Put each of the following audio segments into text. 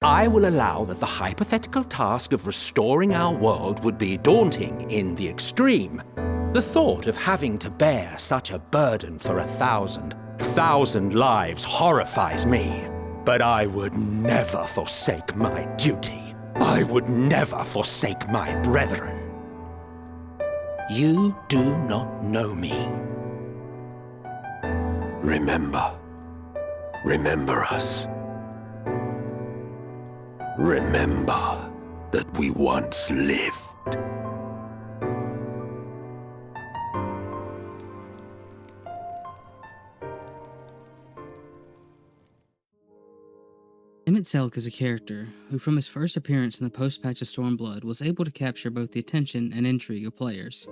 I will allow that the hypothetical task of restoring our world would be daunting in the extreme. The thought of having to bear such a burden for 1,000 lives horrifies me. But I would never forsake my duty. I would never forsake my brethren. You do not know me. Remember. Remember us. Remember that we once lived. Emet-Selch is a character who, from his first appearance in the post-patch of Stormblood, was able to capture both the attention and intrigue of players.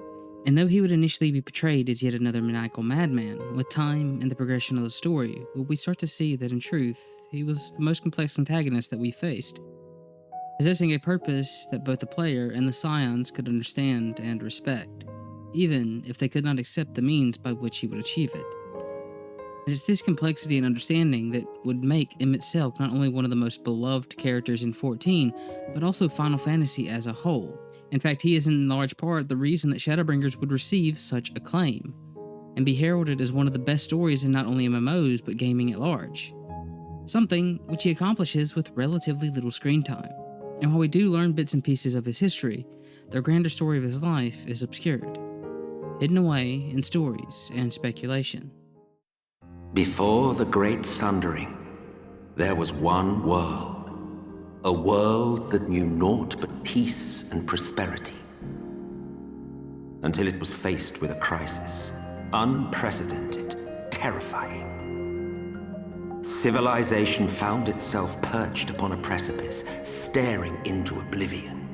And though he would initially be portrayed as yet another maniacal madman, with time and the progression of the story, we start to see that in truth, he was the most complex antagonist that we faced, possessing a purpose that both the player and the Scions could understand and respect, even if they could not accept the means by which he would achieve it. And it's this complexity and understanding that would make Emet-Selch not only one of the most beloved characters in 14, but also Final Fantasy as a whole. In fact, he is in large part the reason that Shadowbringers would receive such acclaim, and be heralded as one of the best stories in not only MMOs, but gaming at large. Something which he accomplishes with relatively little screen time. And while we do learn bits and pieces of his history, the grander story of his life is obscured, hidden away in stories and speculation. Before the great sundering, there was one world. A world that knew naught but peace and prosperity. Until it was faced with a crisis. Unprecedented, terrifying. Civilization found itself perched upon a precipice, staring into oblivion.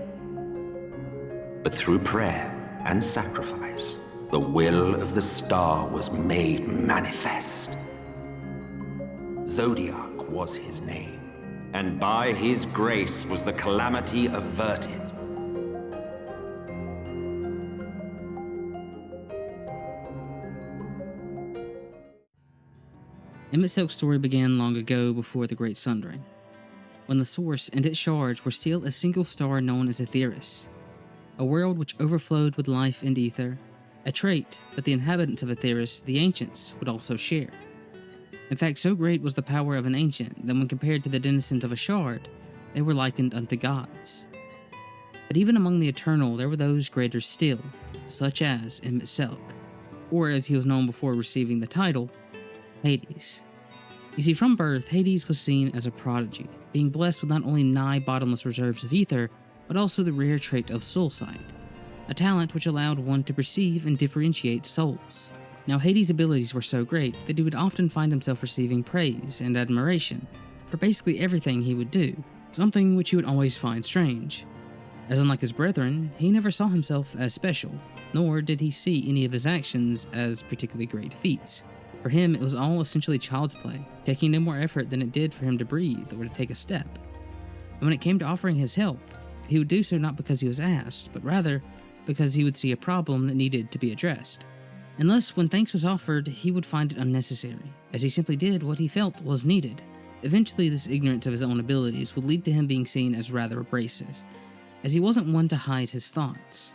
But through prayer and sacrifice, the will of the star was made manifest. Zodiac was his name, and by his grace was the calamity averted. Emet-Selch's story began long ago before the Great Sundering, when the Source and its shards were still a single star known as Aetheris, a world which overflowed with life and ether, a trait that the inhabitants of Aetheris, the Ancients, would also share. In fact, so great was the power of an Ancient that when compared to the denizens of a shard, they were likened unto gods. But even among the Eternal, there were those greater still, such as Emet-Selch, or as he was known before receiving the title, Hades. You see, from birth, Hades was seen as a prodigy, being blessed with not only nigh bottomless reserves of ether, but also the rare trait of soulsight, a talent which allowed one to perceive and differentiate souls. Now, Hades' abilities were so great that he would often find himself receiving praise and admiration for basically everything he would do, something which you would always find strange, as unlike his brethren, he never saw himself as special, nor did he see any of his actions as particularly great feats. For him, it was all essentially child's play, taking no more effort than it did for him to breathe or to take a step. And when it came to offering his help, he would do so not because he was asked, but rather because he would see a problem that needed to be addressed. And thus, when thanks was offered, he would find it unnecessary, as he simply did what he felt was needed. Eventually, this ignorance of his own abilities would lead to him being seen as rather abrasive, as he wasn't one to hide his thoughts.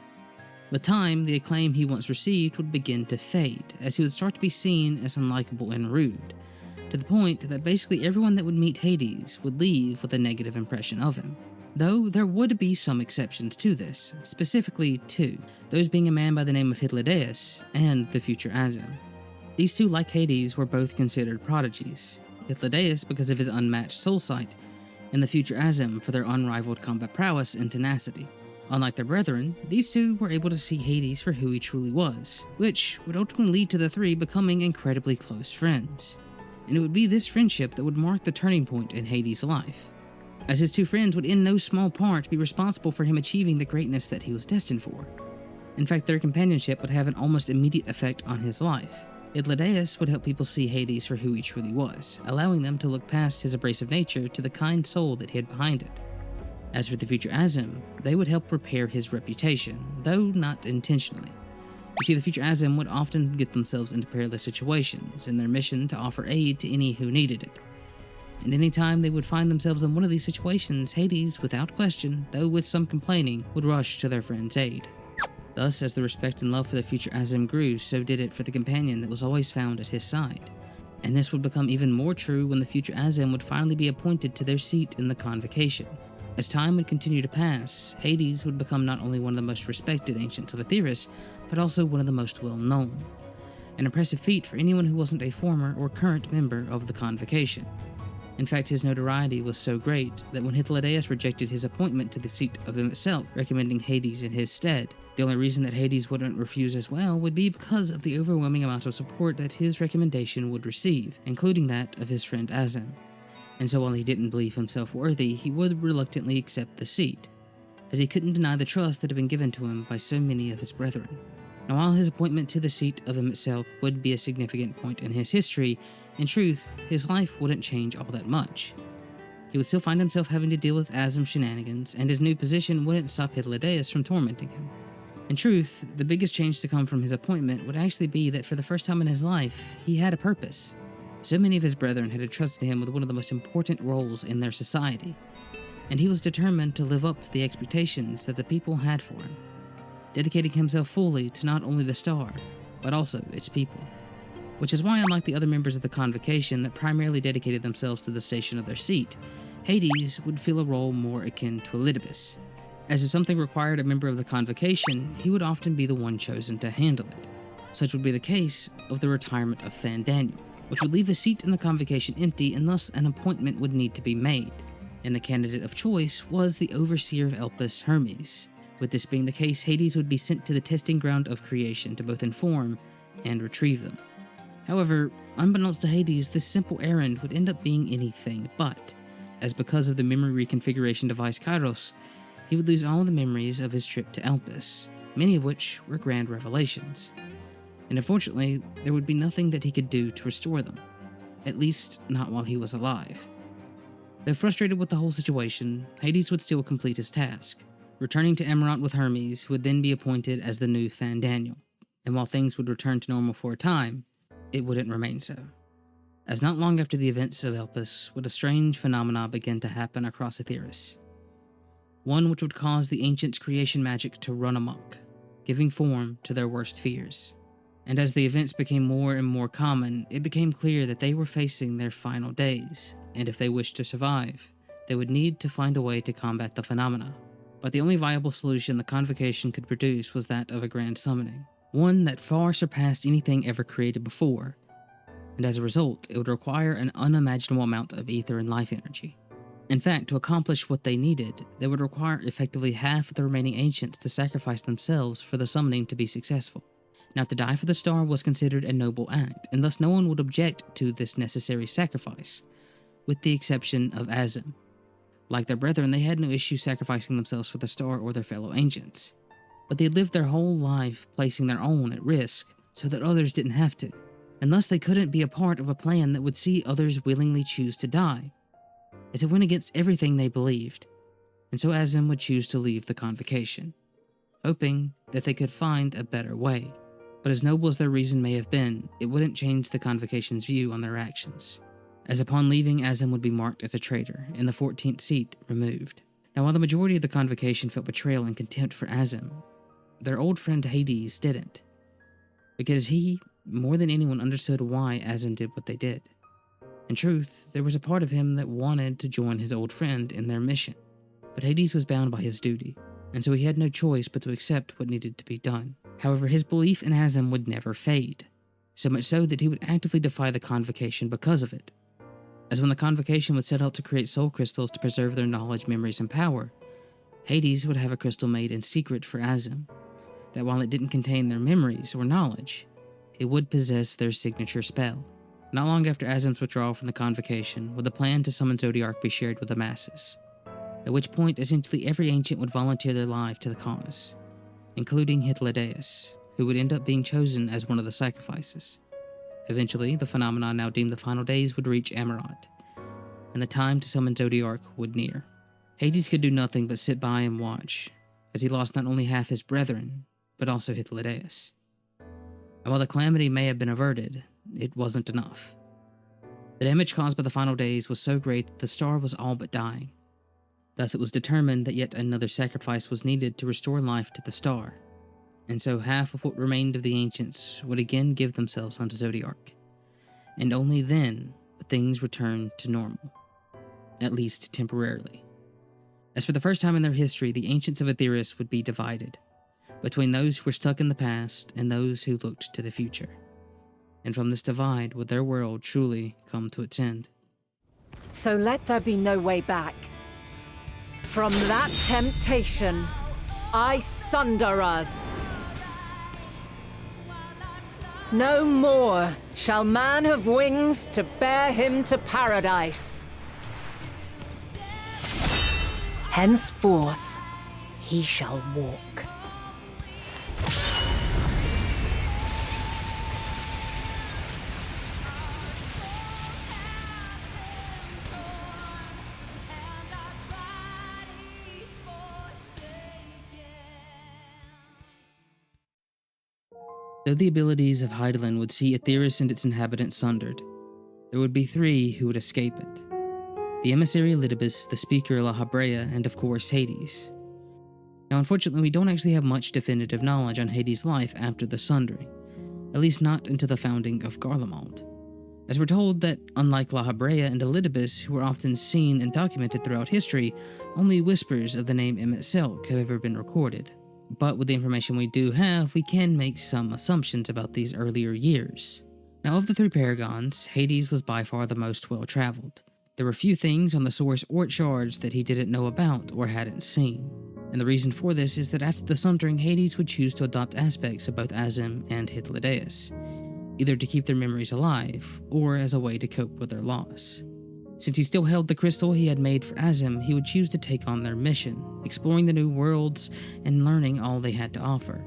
With time, the acclaim he once received would begin to fade, as he would start to be seen as unlikable and rude, to the point that basically everyone that would meet Hades would leave with a negative impression of him. Though there would be some exceptions to this, specifically two, those being a man by the name of Hythlodaeus and the future Azim. These two, like Hades, were both considered prodigies, Hythlodaeus because of his unmatched soulsight, and the future Azim for their unrivaled combat prowess and tenacity. Unlike their brethren, these two were able to see Hades for who he truly was, which would ultimately lead to the three becoming incredibly close friends. And it would be this friendship that would mark the turning point in Hades' life, as his two friends would in no small part be responsible for him achieving the greatness that he was destined for. In fact, their companionship would have an almost immediate effect on his life. Hythlodaeus would help people see Hades for who he truly was, allowing them to look past his abrasive nature to the kind soul that hid behind it. As for the future Azim, they would help repair his reputation, though not intentionally. You see, the future Azim would often get themselves into perilous situations in their mission to offer aid to any who needed it. and any time they would find themselves in one of these situations, Hades, without question, though with some complaining, would rush to their friend's aid. Thus, as the respect and love for the future Azem grew, so did it for the companion that was always found at his side. And this would become even more true when the future Azem would finally be appointed to their seat in the Convocation. As time would continue to pass, Hades would become not only one of the most respected ancients of Aetheris, but also one of the most well-known. An impressive feat for anyone who wasn't a former or current member of the Convocation. In fact, his notoriety was so great that when Hythlodaeus rejected his appointment to the seat of Emet-Selch, recommending Hades in his stead, the only reason that Hades wouldn't refuse as well would be because of the overwhelming amount of support that his recommendation would receive, including that of his friend Azem. And so while he didn't believe himself worthy, he would reluctantly accept the seat, as he couldn't deny the trust that had been given to him by so many of his brethren. Now, while his appointment to the seat of Emet-Selch would be a significant point in his history, in truth, his life wouldn't change all that much. He would still find himself having to deal with Azem's shenanigans, and his new position wouldn't stop Hythlodaeus from tormenting him. In truth, the biggest change to come from his appointment would actually be that for the first time in his life, he had a purpose. So many of his brethren had entrusted him with one of the most important roles in their society, and he was determined to live up to the expectations that the people had for him, dedicating himself fully to not only the star, but also its people. Which is why, unlike the other members of the Convocation that primarily dedicated themselves to the station of their seat, Hades would fill a role more akin to Elidibus. As if something required a member of the Convocation, he would often be the one chosen to handle it. Such would be the case of the retirement of Fandaniel, which would leave a seat in the Convocation empty and thus an appointment would need to be made. And the candidate of choice was the overseer of Elpis, Hermes. With this being the case, Hades would be sent to the testing ground of creation to both inform and retrieve them. However, unbeknownst to Hades, this simple errand would end up being anything but, as because of the memory reconfiguration device Kairos, he would lose all the memories of his trip to Elpis, many of which were grand revelations. And unfortunately, there would be nothing that he could do to restore them, at least not while he was alive. Though frustrated with the whole situation, Hades would still complete his task, returning to Amaurot with Hermes, who would then be appointed as the new Fandaniel. And while things would return to normal for a time, it wouldn't remain so. As not long after the events of Elpis would a strange phenomena begin to happen across Aetheris. One which would cause the ancients' creation magic to run amok, giving form to their worst fears. And as the events became more and more common, it became clear that they were facing their final days, and if they wished to survive, they would need to find a way to combat the phenomena. But the only viable solution the Convocation could produce was that of a grand summoning, one that far surpassed anything ever created before, and as a result, it would require an unimaginable amount of ether and life energy. In fact, to accomplish what they needed, they would require effectively half of the remaining ancients to sacrifice themselves for the summoning to be successful. Now, to die for the star was considered a noble act, and thus no one would object to this necessary sacrifice, with the exception of Azem. Like their brethren, they had no issue sacrificing themselves for the star or their fellow ancients, but they had lived their whole life placing their own at risk so that others didn't have to, and thus they couldn't be a part of a plan that would see others willingly choose to die, as it went against everything they believed, and so Azem would choose to leave the Convocation, hoping that they could find a better way. But as noble as their reason may have been, it wouldn't change the Convocation's view on their actions, as upon leaving, Azem would be marked as a traitor and the 14th seat removed. Now, while the majority of the Convocation felt betrayal and contempt for Azem, their old friend Hades didn't, because he, more than anyone, understood why Azem did what they did. In truth, there was a part of him that wanted to join his old friend in their mission, but Hades was bound by his duty, and so he had no choice but to accept what needed to be done. However, his belief in Azem would never fade, so much so that he would actively defy the Convocation because of it. As when the Convocation would set out to create soul crystals to preserve their knowledge, memories, and power, Hades would have a crystal made in secret for Azem, that while it didn't contain their memories or knowledge, it would possess their signature spell. Not long after Azem's withdrawal from the Convocation would the plan to summon Zodiark be shared with the masses, at which point essentially every ancient would volunteer their life to the cause, including Hythlodaeus, who would end up being chosen as one of the sacrifices. Eventually, the phenomenon now deemed the final days would reach Amaurot, and the time to summon Zodiark would near. Hades could do nothing but sit by and watch, as he lost not only half his brethren, but also Hythlodaeus. And while the calamity may have been averted, it wasn't enough. The damage caused by the final days was so great that the star was all but dying. Thus it was determined that yet another sacrifice was needed to restore life to the star, and so half of what remained of the ancients would again give themselves unto Zodiark, and only then would things return to normal, at least temporarily. As for the first time in their history, the ancients of Aetheris would be divided, between those who were stuck in the past and those who looked to the future. And from this divide would their world truly come to its end. So let there be no way back. From that temptation, I sunder us. No more shall man have wings to bear him to paradise. Henceforth, he shall walk. Though the abilities of Hydaelyn would see Aetheris and its inhabitants sundered, there would be three who would escape it. The emissary Elidibus, the speaker La Habrea, and of course Hades. Now unfortunately we don't actually have much definitive knowledge on Hades' life after the sundering, at least not until the founding of Garlemald, as we're told that unlike La Habrea and Elidibus, who are often seen and documented throughout history, only whispers of the name Emet-Selch have ever been recorded. But with the information we do have, we can make some assumptions about these earlier years. Now of the three Paragons, Hades was by far the most well-traveled. There were few things on the source or its shards that he didn't know about or hadn't seen. And the reason for this is that after the sundering, Hades would choose to adopt aspects of both Azim and Hythlodaeus, either to keep their memories alive, or as a way to cope with their loss. Since he still held the crystal he had made for Azim, he would choose to take on their mission, exploring the new worlds and learning all they had to offer.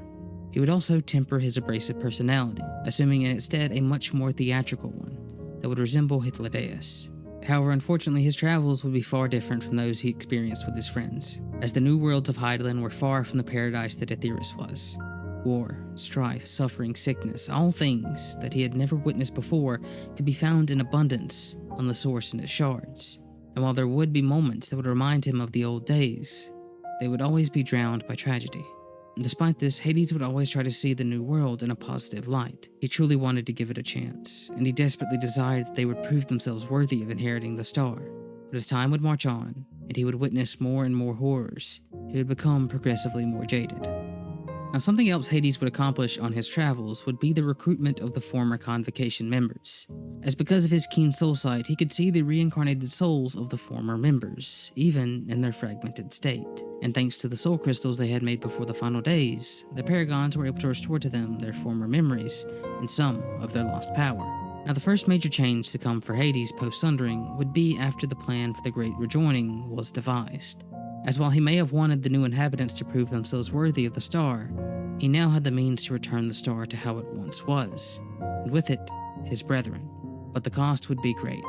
He would also temper his abrasive personality, assuming instead a much more theatrical one that would resemble Hythlodaeus. However, unfortunately, his travels would be far different from those he experienced with his friends, as the new worlds of Hydaelyn were far from the paradise that Aetheris was. War, strife, suffering, sickness, all things that he had never witnessed before could be found in abundance on the source and its shards. And while there would be moments that would remind him of the old days, they would always be drowned by tragedy. And despite this, Hades would always try to see the new world in a positive light. He truly wanted to give it a chance, and he desperately desired that they would prove themselves worthy of inheriting the star. But as time would march on, and he would witness more and more horrors, he would become progressively more jaded. Now, something else Hades would accomplish on his travels would be the recruitment of the former Convocation members, as because of his keen soul sight, he could see the reincarnated souls of the former members, even in their fragmented state. And thanks to the soul crystals they had made before the final days, the Paragons were able to restore to them their former memories and some of their lost power. Now, the first major change to come for Hades post-sundering would be after the plan for the Great Rejoining was devised. As while he may have wanted the new inhabitants to prove themselves worthy of the star, he now had the means to return the star to how it once was, and with it, his brethren. But the cost would be great,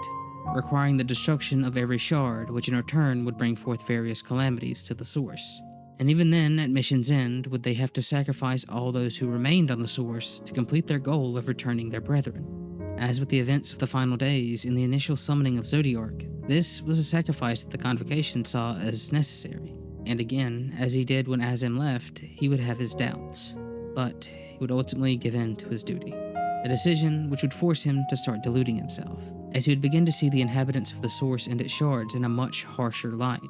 requiring the destruction of every shard, which in return would bring forth various calamities to the source. And even then, at mission's end, would they have to sacrifice all those who remained on the source to complete their goal of returning their brethren. As with the events of the final days in the initial summoning of Zodiark, this was a sacrifice that the Convocation saw as necessary. And again, as he did when Azim left, he would have his doubts, but he would ultimately give in to his duty. A decision which would force him to start deluding himself, as he would begin to see the inhabitants of the source and its shards in a much harsher light,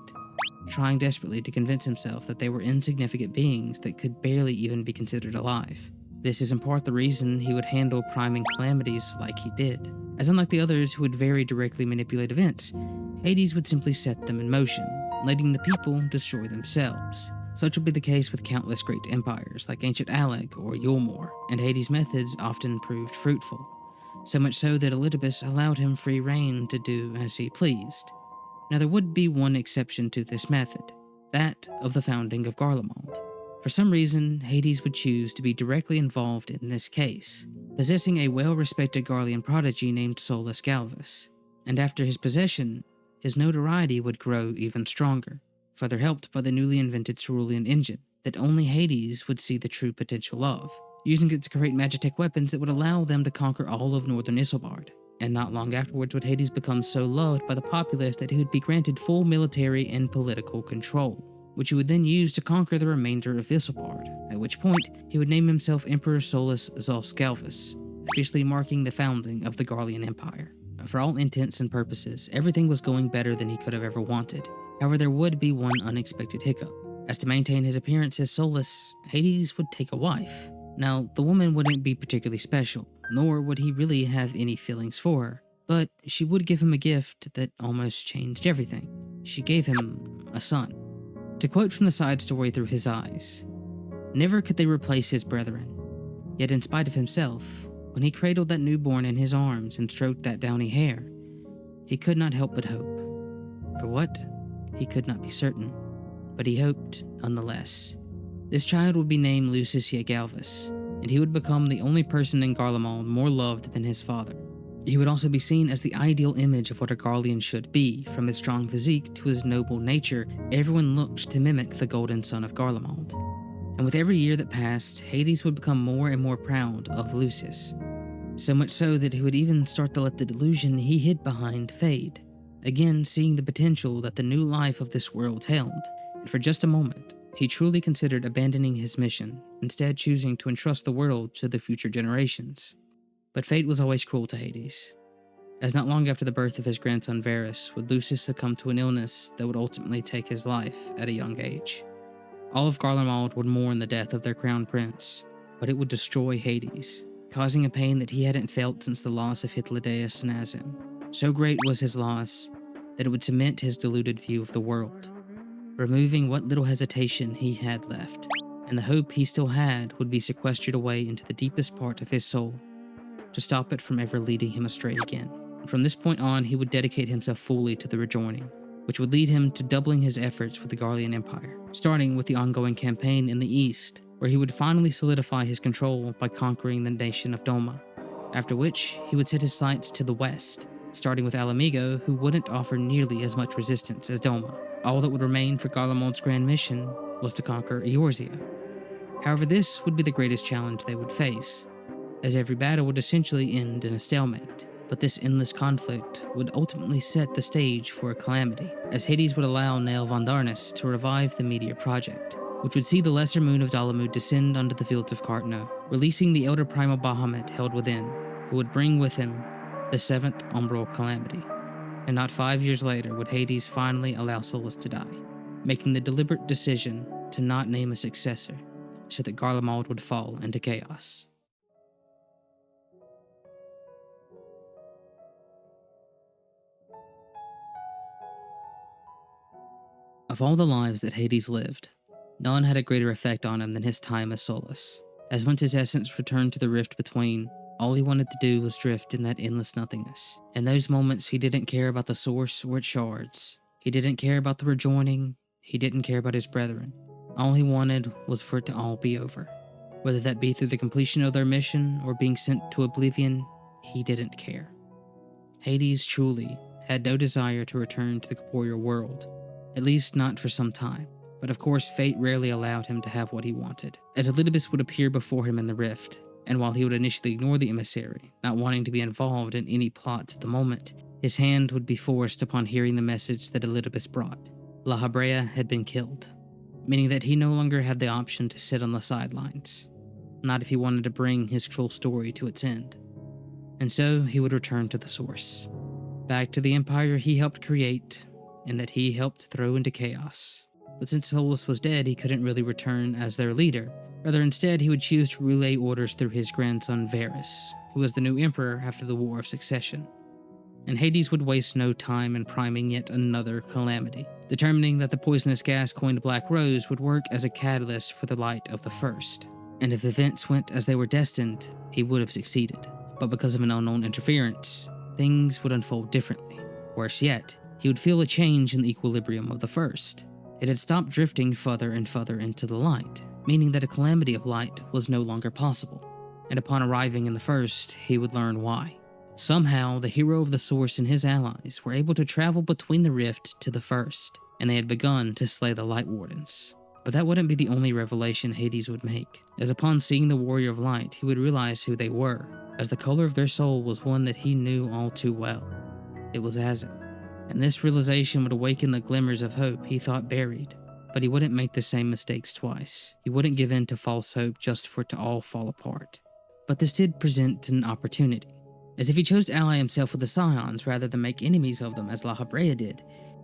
trying desperately to convince himself that they were insignificant beings that could barely even be considered alive. This is in part the reason he would handle priming calamities like he did, as unlike the others who would very directly manipulate events, Hades would simply set them in motion, letting the people destroy themselves. Such would be the case with countless great empires like ancient Alec or Yulmor, and Hades' methods often proved fruitful, so much so that Elidibus allowed him free rein to do as he pleased. Now there would be one exception to this method, that of the founding of Garlemald. For some reason, Hades would choose to be directly involved in this case, possessing a well-respected Garlean prodigy named Solus Galvus, and after his possession, his notoriety would grow even stronger, further helped by the newly invented cerulean engine that only Hades would see the true potential of, using it to create magitech weapons that would allow them to conquer all of northern Isilbard, And not long afterwards would Hades become so loved by the populace that he would be granted full military and political control, which he would then use to conquer the remainder of Isselbard, at which point he would name himself Emperor Solus Zos Galvus, officially marking the founding of the Garlean Empire. For all intents and purposes, everything was going better than he could have ever wanted. However, there would be one unexpected hiccup. As to maintain his appearance as Solus, Hades would take a wife. Now, the woman wouldn't be particularly special, nor would he really have any feelings for her, but she would give him a gift that almost changed everything. She gave him a son. To quote from the side story through his eyes, "Never could they replace his brethren. Yet in spite of himself, when he cradled that newborn in his arms and stroked that downy hair, he could not help but hope. For what? He could not be certain, but he hoped nonetheless. This child would be named Lucicia Galvus, and he would become the only person in Garlemald more loved than his father. He would also be seen as the ideal image of what a Garlean should be. From his strong physique to his noble nature, everyone looked to mimic the golden son of Garlemald. And with every year that passed, Hades would become more and more proud of Lucis. So much so that he would even start to let the delusion he hid behind fade, again seeing the potential that the new life of this world held. And for just a moment, he truly considered abandoning his mission, instead choosing to entrust the world to the future generations. But fate was always cruel to Hades, as not long after the birth of his grandson Varus would Lucis succumb to an illness that would ultimately take his life at a young age. All of Garlemald would mourn the death of their crown prince, but it would destroy Hades, causing a pain that he hadn't felt since the loss of Hythlodaeus Nazim. So great was his loss that it would cement his deluded view of the world, removing what little hesitation he had left, and the hope he still had would be sequestered away into the deepest part of his soul, to stop it from ever leading him astray again. From this point on, he would dedicate himself fully to the rejoining, which would lead him to doubling his efforts with the Garlean Empire, starting with the ongoing campaign in the east, where he would finally solidify his control by conquering the nation of Doma, after which he would set his sights to the west, starting with Alamigo, who wouldn't offer nearly as much resistance as Doma. All that would remain for Garlemald's grand mission was to conquer Eorzea. However, this would be the greatest challenge they would face, as every battle would essentially end in a stalemate. But this endless conflict would ultimately set the stage for a calamity, as Hades would allow Nael von Darnus to revive the Meteor Project, which would see the lesser moon of Dalamud descend onto the fields of Cartno, releasing the elder primal Bahamut held within, who would bring with him the seventh umbral calamity. And not 5 years later would Hades finally allow Solus to die, making the deliberate decision to not name a successor, so that Garlemald would fall into chaos. Of all the lives that Hades lived, none had a greater effect on him than his time as Solus, as once his essence returned to the rift between, all he wanted to do was drift in that endless nothingness. In those moments, he didn't care about the source or its shards. He didn't care about the rejoining. He didn't care about his brethren. All he wanted was for it to all be over. Whether that be through the completion of their mission or being sent to oblivion, he didn't care. Hades truly had no desire to return to the corporeal world, at least not for some time. But of course, fate rarely allowed him to have what he wanted, as Elidibus would appear before him in the rift, and while he would initially ignore the emissary, not wanting to be involved in any plots at the moment, his hand would be forced upon hearing the message that Elidibus brought. La Habrea had been killed, meaning that he no longer had the option to sit on the sidelines, not if he wanted to bring his cruel story to its end. And so he would return to the source, back to the empire he helped create, and that he helped throw into chaos. But since Solus was dead, he couldn't really return as their leader. Rather, instead, he would choose to relay orders through his grandson Varus, who was the new emperor after the War of Succession. And Hades would waste no time in priming yet another calamity, determining that the poisonous gas coined Black Rose would work as a catalyst for the light of the first. And if events went as they were destined, he would have succeeded. But because of an unknown interference, things would unfold differently. Worse yet, he would feel a change in the equilibrium of the first. It had stopped drifting further and further into the light, meaning that a calamity of light was no longer possible. And upon arriving in the first, he would learn why. Somehow, the hero of the source and his allies were able to travel between the rift to the first, and they had begun to slay the Light Wardens. But that wouldn't be the only revelation Hades would make, as upon seeing the Warrior of Light, he would realize who they were, as the color of their soul was one that he knew all too well. It was Azim, and this realization would awaken the glimmers of hope he thought buried. But he wouldn't make the same mistakes twice. He wouldn't give in to false hope just for it to all fall apart. But this did present an opportunity, as if he chose to ally himself with the Scions rather than make enemies of them as La Habrea did,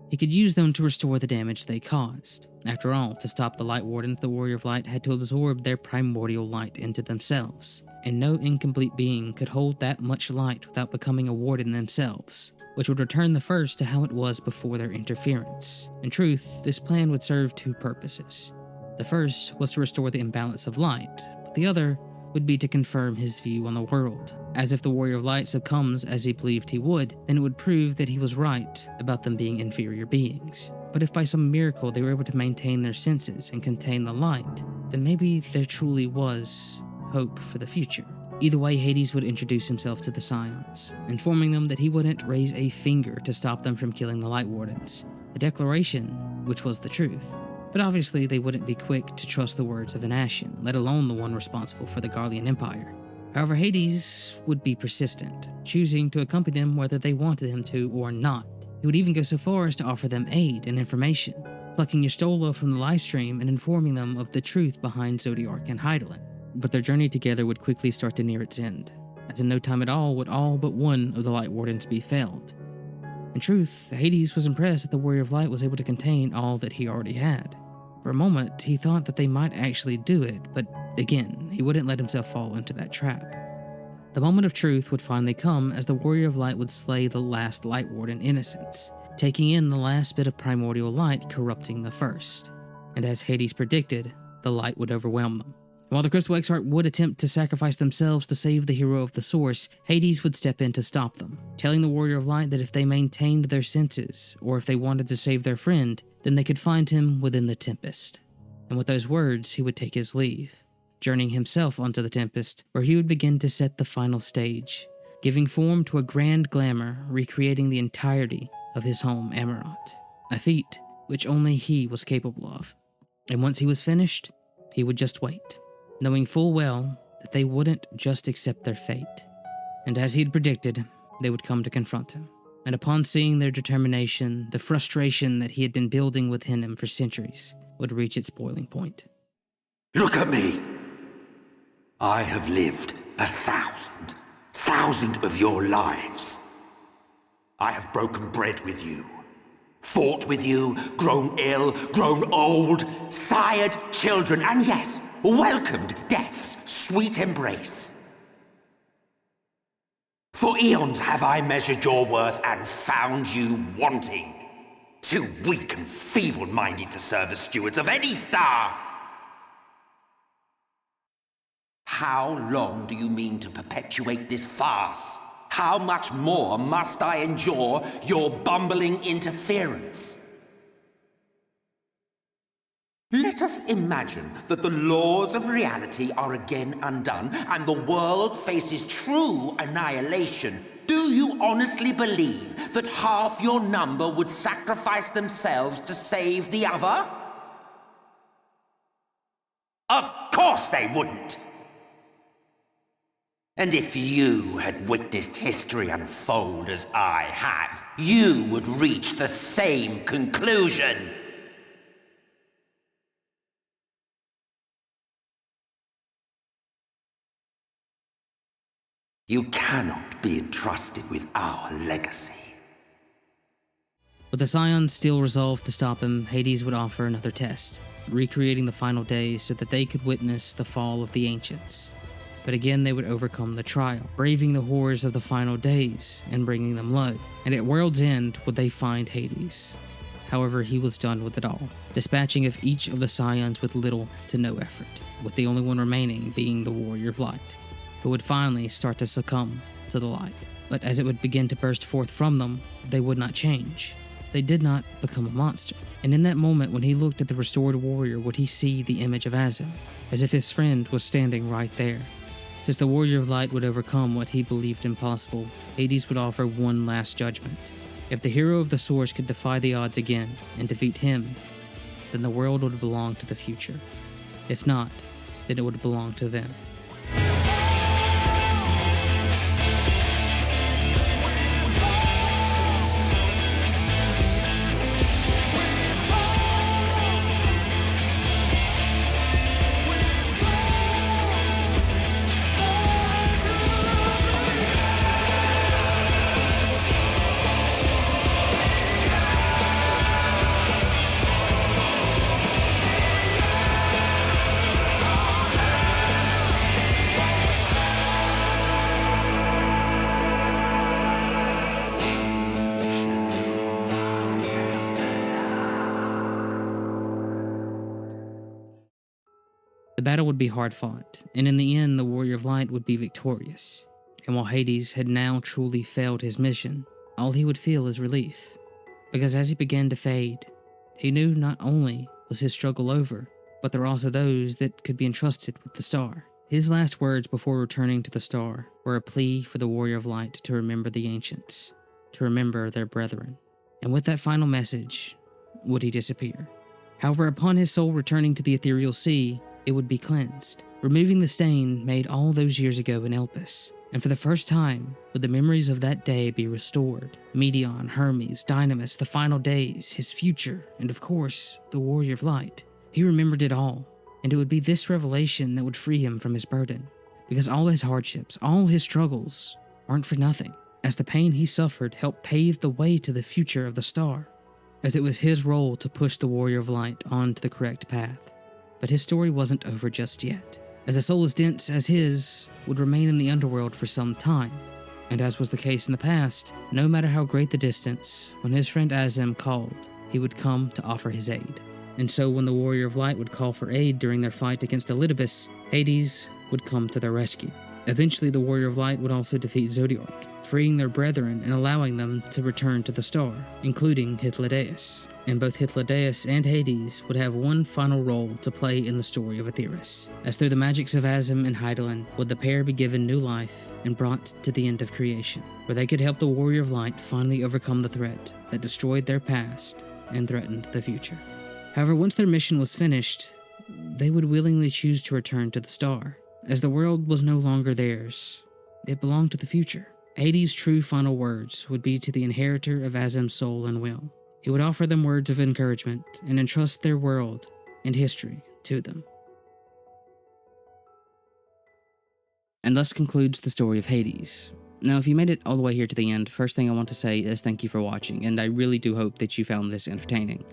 he could use them to restore the damage they caused. After all, to stop the Light Wardens, the Warrior of Light had to absorb their primordial light into themselves, and no incomplete being could hold that much light without becoming a Warden themselves, which would return the first to how it was before their interference. In truth, this plan would serve two purposes. The first was to restore the imbalance of light, but the other would be to confirm his view on the world. As if the Warrior of Light succumbs as he believed he would, then it would prove that he was right about them being inferior beings. But if by some miracle they were able to maintain their senses and contain the light, then maybe there truly was hope for the future. Either way, Hades would introduce himself to the Scions, informing them that he wouldn't raise a finger to stop them from killing the Light Wardens, a declaration which was the truth. But obviously they wouldn't be quick to trust the words of an Ashen, let alone the one responsible for the Garlean Empire. However, Hades would be persistent, choosing to accompany them whether they wanted him to or not. He would even go so far as to offer them aid and information, plucking Y'shtola from the livestream and informing them of the truth behind Zodiark and Hydaelyn. But their journey together would quickly start to near its end, as in no time at all would all but one of the Light Wardens be felled. In truth, Hades was impressed that the Warrior of Light was able to contain all that he already had. For a moment, he thought that they might actually do it, but again, he wouldn't let himself fall into that trap. The moment of truth would finally come as the Warrior of Light would slay the last Light Warden innocence, taking in the last bit of primordial light, corrupting the first. And as Hades predicted, the light would overwhelm them. While the Crystal Exarch would attempt to sacrifice themselves to save the hero of the Source, Hades would step in to stop them, telling the Warrior of Light that if they maintained their senses, or if they wanted to save their friend, then they could find him within the Tempest. And with those words, he would take his leave, journeying himself onto the Tempest, where he would begin to set the final stage, giving form to a grand glamour, recreating the entirety of his home, Amaurot, a feat which only he was capable of. And once he was finished, he would just wait, knowing full well that they wouldn't just accept their fate. And as he had predicted, they would come to confront him. And upon seeing their determination, the frustration that he had been building within him for centuries would reach its boiling point. Look at me! I have lived 1,000 of your lives. I have broken bread with you, fought with you, grown ill, grown old, sired children, and yes, welcomed death's sweet embrace. For eons have I measured your worth and found you wanting, too weak and feeble-minded to serve as stewards of any star. How long do you mean to perpetuate this farce? How much more must I endure your bumbling interference? Let us imagine that the laws of reality are again undone and the world faces true annihilation. Do you honestly believe that half your number would sacrifice themselves to save the other? Of course they wouldn't! And if you had witnessed history unfold as I have, you would reach the same conclusion. You cannot be entrusted with our legacy. With the Scions still resolved to stop him, Hades would offer another test, recreating the final days so that they could witness the fall of the Ancients. But again they would overcome the trial, braving the horrors of the final days and bringing them low. And at World's End would they find Hades. However, he was done with it all, dispatching of each of the Scions with little to no effort, with the only one remaining being the Warrior of Light, who would finally start to succumb to the light. But as it would begin to burst forth from them, they would not change. They did not become a monster. And in that moment when he looked at the restored warrior, would he see the image of Azim, as if his friend was standing right there. Since the Warrior of Light would overcome what he believed impossible, Hades would offer one last judgment. If the hero of the Source could defy the odds again and defeat him, then the world would belong to the future. If not, then it would belong to them. The battle would be hard fought, and in the end the Warrior of Light would be victorious. And while Hades had now truly failed his mission, all he would feel is relief. Because as he began to fade, he knew not only was his struggle over, but there were also those that could be entrusted with the star. His last words before returning to the star were a plea for the Warrior of Light to remember the ancients, to remember their brethren. And with that final message, would he disappear. However, upon his soul returning to the ethereal sea, it would be cleansed, removing the stain made all those years ago in Elpis. And for the first time, would the memories of that day be restored. Medion, Hermes, Dynamis, the final days, his future, and of course, the Warrior of Light. He remembered it all, and it would be this revelation that would free him from his burden. Because all his hardships, all his struggles, weren't for nothing, as the pain he suffered helped pave the way to the future of the star, as it was his role to push the Warrior of Light onto the correct path. But his story wasn't over just yet, as a soul as dense as his would remain in the underworld for some time. And as was the case in the past, no matter how great the distance, when his friend Azem called, he would come to offer his aid. And so when the Warrior of Light would call for aid during their fight against Elidibus, Hades would come to their rescue. Eventually, the Warrior of Light would also defeat Zodiark, freeing their brethren and allowing them to return to the star, including Hythlodaeus. And both Hythlodaeus and Hades would have one final role to play in the story of Aetheris, as through the magics of Azem and Hydaelyn would the pair be given new life and brought to the end of creation, where they could help the Warrior of Light finally overcome the threat that destroyed their past and threatened the future. However, once their mission was finished, they would willingly choose to return to the star, as the world was no longer theirs. It belonged to the future. Hades' true final words would be to the inheritor of Azem's soul and will. He would offer them words of encouragement and entrust their world and history to them. And thus concludes the story of Hades. Now, if you made it all the way here to the end, first thing I want to say is thank you for watching, and I really do hope that you found this entertaining.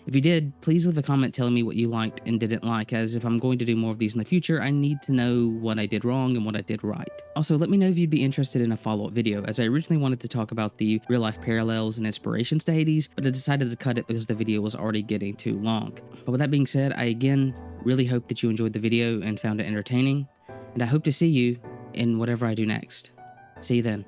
If you did, please leave a comment telling me what you liked and didn't like, as if I'm going to do more of these in the future, I need to know what I did wrong and what I did right. Also, let me know if you'd be interested in a follow-up video, as I originally wanted to talk about the real-life parallels and inspirations to Hades, but I decided to cut it because the video was already getting too long. But with that being said, I again really hope that you enjoyed the video and found it entertaining, and I hope to see you in whatever I do next. See you then.